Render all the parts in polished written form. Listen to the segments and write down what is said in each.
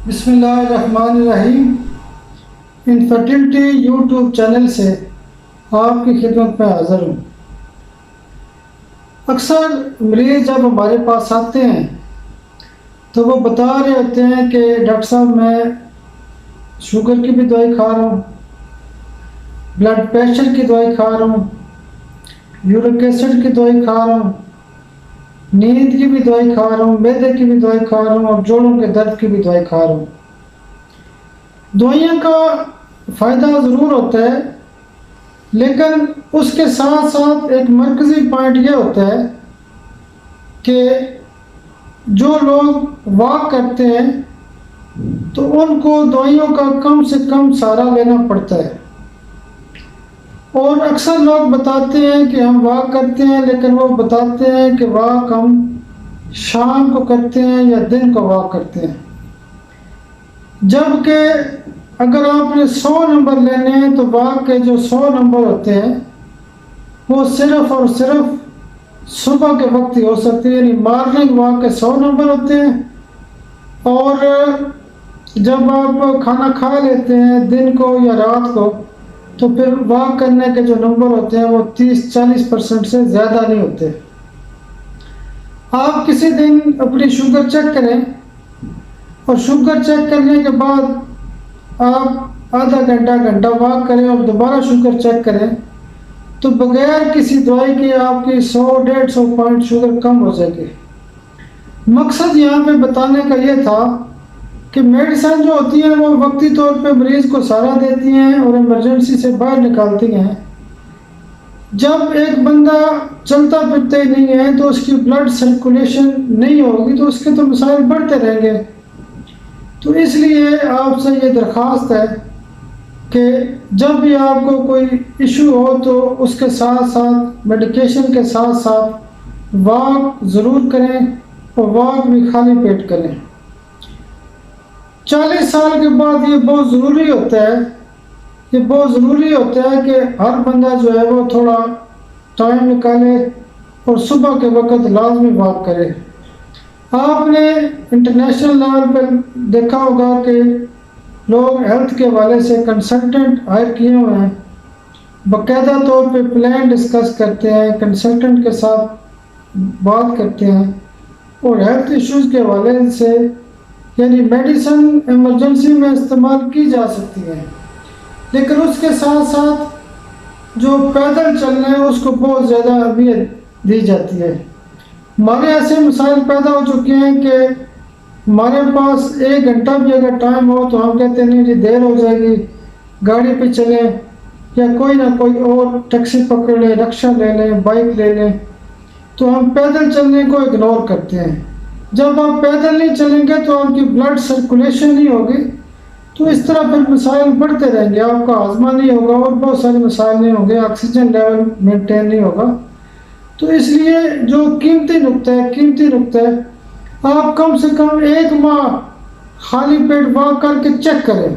بسم اللہ الرحمن الرحیم۔ انفرٹیلٹی یوٹیوب چینل سے آپ کی خدمت میں حاضر ہوں۔ اکثر مریض جب ہمارے پاس آتے ہیں تو وہ بتا رہے ہوتے ہیں کہ ڈاکٹر صاحب میں شوگر کی بھی دوائی کھا رہا ہوں، بلڈ پریشر کی دوائی کھا رہا ہوں، یورک ایسڈ کی دوائی کھا رہا ہوں، نیند کی بھی دوائی کھا رہا ہوں، معدے کی بھی دوائی کھا رہا ہوں اور جوڑوں کے درد کی بھی دوائی کھا رہا ہوں۔ دوائیوں کا فائدہ ضرور ہوتا ہے، لیکن اس کے ساتھ ساتھ ایک مرکزی پوائنٹ یہ ہوتا ہے کہ جو لوگ واک کرتے ہیں تو ان کو دوائیوں کا کم سے کم سہارا لینا پڑتا ہے، اور اکثر لوگ بتاتے ہیں کہ ہم واک کرتے ہیں، لیکن وہ بتاتے ہیں کہ واک ہم شام کو کرتے ہیں یا دن کو واک کرتے ہیں، جبکہ اگر آپ نے 100 نمبر لینے ہیں تو واک کے جو 100 نمبر ہوتے ہیں وہ صرف اور صرف صبح کے وقت ہی ہو سکتے ہیں، یعنی مارننگ واک کے 100 نمبر ہوتے ہیں، اور جب آپ کھانا کھا لیتے ہیں دن کو یا رات کو تو پھر واک کرنے کے جو نمبر ہوتے ہیں وہ 30-40% سے زیادہ نہیں ہوتے۔ آپ کسی دن اپنی شوگر چیک کریں اور شوگر چیک کرنے کے بعد آپ آدھا گھنٹہ واک کریں اور دوبارہ شوگر چیک کریں تو بغیر کسی دوائی کے آپ کی 100-150 پوائنٹ شوگر کم ہو جائے گی۔ مقصد یہاں پہ بتانے کا یہ تھا کہ میڈیسن جو ہوتی ہیں وہ وقتی طور پہ مریض کو سہارا دیتی ہیں اور ایمرجنسی سے باہر نکالتی ہیں۔ جب ایک بندہ چلتا پھرتا ہی نہیں ہے تو اس کی بلڈ سرکولیشن نہیں ہوگی تو اس کے تو مسائل بڑھتے رہیں گے۔ تو اس لیے آپ سے یہ درخواست ہے کہ جب بھی آپ کو کوئی ایشو ہو تو اس کے ساتھ ساتھ میڈیکیشن کے ساتھ ساتھ واک ضرور کریں، اور واک بھی خالی پیٹ کریں۔ 40 سال کے بعد یہ بہت ضروری ہوتا ہے کہ ہر بندہ جو ہے وہ تھوڑا ٹائم نکالے اور صبح کے وقت لازمی واک کرے۔ آپ نے انٹرنیشنل لیول پہ دیکھا ہوگا کہ لوگ ہیلتھ کے حوالے سے کنسلٹنٹ ہائر کیے ہوئے ہیں، باقاعدہ طور پہ پلان ڈسکس کرتے ہیں، کنسلٹنٹ کے ساتھ بات کرتے ہیں، اور ہیلتھ ایشوز کے حوالے سے یعنی میڈیسن ایمرجنسی میں استعمال کی جا سکتی ہے، لیکن اس کے ساتھ ساتھ جو پیدل چلنا ہے اس کو بہت زیادہ اہمیت دی جاتی ہے۔ ہمارے ایسے مسائل پیدا ہو چکے ہیں کہ ہمارے پاس 1 گھنٹہ بھی اگر ٹائم ہو تو ہم کہتے ہیں نہیں جی دیر ہو جائے گی، گاڑی پہ چلیں یا کوئی نہ کوئی اور ٹیکسی پکڑ لیں، رکشہ لے لیں، بائک لے لیں، تو ہم پیدل چلنے کو اگنور کرتے ہیں۔ جب آپ پیدل نہیں چلیں گے تو آپ کی بلڈ سرکولیشن نہیں ہوگی، تو اس طرح پھر مسائل بڑھتے رہیں گے، آپ کا ہاضمہ نہیں ہوگا اور بہت سارے مسائل نہیں ہوں گے، آکسیجن لیول مینٹین نہیں ہوگا۔ تو اس لیے جو قیمتی نقطہ ہے آپ کم سے کم 1 ماہ خالی پیٹ واک کر کے چیک کریں،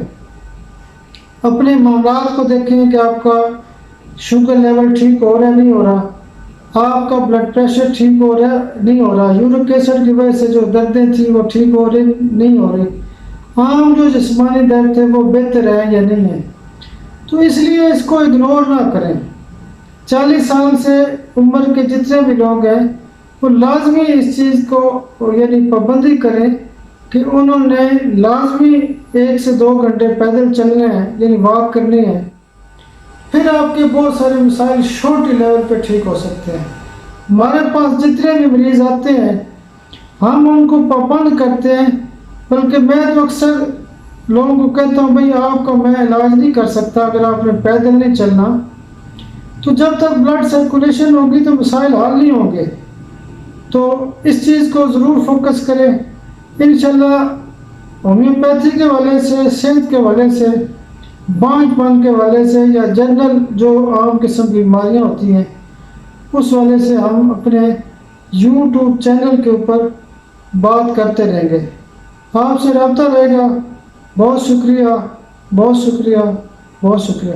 اپنے معاملات کو دیکھیں کہ آپ کا شوگر لیول ٹھیک ہو رہا ہے نہیں ہو رہا، آپ کا بلڈ پریشر ٹھیک ہو رہا ہے نہیں ہو رہا، یورک ایسڈ کی وجہ سے جو دردیں تھیں وہ ٹھیک ہو رہی نہیں ہو رہی، عام جو جسمانی درد تھے وہ بہتر ہیں یا نہیں ہیں۔ تو اس لیے اس کو اگنور نہ کریں۔ 40 سال سے عمر کے جتنے بھی لوگ ہیں وہ لازمی اس چیز کو یعنی پابندی کریں کہ انہوں نے لازمی 1 سے 2 گھنٹے پیدل چلنے ہیں، یعنی واک کرنی ہے، پھر آپ کے بہت سارے مسائل چھوٹی لیول پہ ٹھیک ہو سکتے ہیں۔ ہمارے پاس جتنے بھی مریض آتے ہیں ہم ان کو پابند کرتے ہیں، بلکہ میں تو اکثر لوگوں کو کہتا ہوں بھائی آپ کا میں علاج نہیں کر سکتا اگر آپ نے پیدل نہیں چلنا، تو جب تک بلڈ سرکولیشن ہوگی تو مسائل حل نہیں ہوں گے۔ تو اس چیز کو ضرور فوکس کریں۔ انشاءاللہ ہومیوپیتھی کے حوالے سے، صحت کے حوالے سے، بانجھ پن کے حوالے سے یا جنرل جو عام قسم کی بیماریاں ہوتی ہیں اس حوالے سے ہم اپنے یوٹیوب چینل کے اوپر بات کرتے رہیں گے۔ آپ سے رابطہ رہے گا۔ بہت شکریہ، بہت شکریہ، بہت شکریہ۔